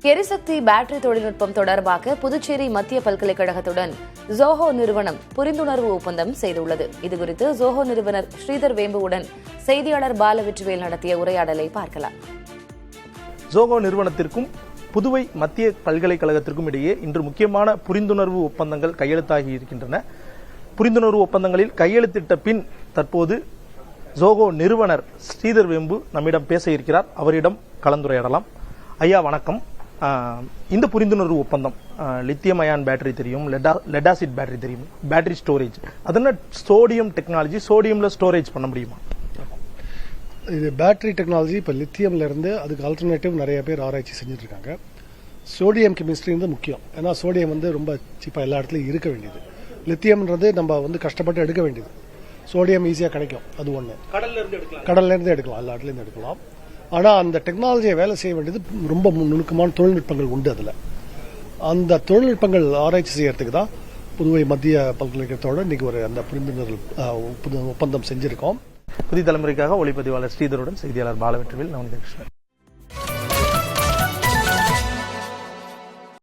எரிசக்தி பேட்டரி தொழில்நுட்பம் தொடர்பாக புதுச்சேரி மத்திய பல்கலைக்கழகத்துடன் ஜோஹோ நிறுவனம் புரிந்துணர்வு ஒப்பந்தம் செய்துள்ளது. இதுகுறித்து ஜோஹோ நிறுவனர் ஸ்ரீதர் வேம்புவுடன் செய்தியாளர் பாலவெற்றிவேல் நடத்திய உரையாடலை பார்க்கலாம். ஜோஹோ நிறுவனத்திற்கும் புதுவை மத்திய பல்கலைக்கழகத்திற்கும் இடையே இன்று முக்கியமான புரிந்துணர்வு ஒப்பந்தங்கள் கையெழுத்தாகி இருக்கின்றன. புரிந்துணர்வு ஒப்பந்தங்களில் கையெழுத்திட்ட பின் தற்போது ஜோஹோ நிறுவனர் ஸ்ரீதர் வேம்பு நம்மிடம் பேச இருக்கிறார். அவரிடம் கலந்துரையாடலாம். ஐயா வணக்கம். இந்த புரிந்துணர்வு ஒப்பந்தம் லித்தியம் அயான் பேட்டரி தெரியும், லெட் ஆசிட் பேட்டரி தெரியும், பேட்டரி ஸ்டோரேஜ், அதனால சோடியம் டெக்னாலஜி, சோடியம்ல ஸ்டோரேஜ் பண்ண முடியுமா? இது பேட்டரி டெக்னாலஜி இப்போ லித்தியம்ல இருந்து அதுக்கு ஆல்டர்னேட்டிவ் நிறைய பேர் ஆராய்ச்சி செஞ்சுட்டு இருக்காங்க. சோடியம் கெமிஸ்ட்ரி வந்து முக்கியம். ஏன்னா சோடியம் வந்து ரொம்ப சீப்பா எல்லா இடத்துலையும் இருக்க வேண்டியது. லித்தியம்ன்றது நம்ம வந்து கஷ்டப்பட்டு எடுக்க வேண்டியது. சோடியம் ஈஸியாக கிடைக்கும், அது ஒன்று. கடல்ல இருந்து எடுக்கலாம், எல்லா இடத்துலேருந்து எடுக்கலாம். ஆனால் அந்த டெக்னாலஜியை வேலை செய்ய வேண்டியது ரொம்ப நுணுக்கமான தொழில்நுட்பங்கள் உண்டு. அதில் அந்த தொழில்நுட்பங்கள் ஆராய்ச்சி செய்யறதுக்கு தான் புதுவை மத்திய பல்கலைக்கழகத்தோட இன்னைக்கு ஒரு அந்த புரிந்துணர்வு ஒப்பந்தம் செஞ்சிருக்கோம். புதிய தலைமுறைக்காக ஒளிப்பதிவாளர் ஸ்ரீதருடன் செய்தியாளர் பாலவெற்றிவேல், நவநீத கிருஷ்ணன்.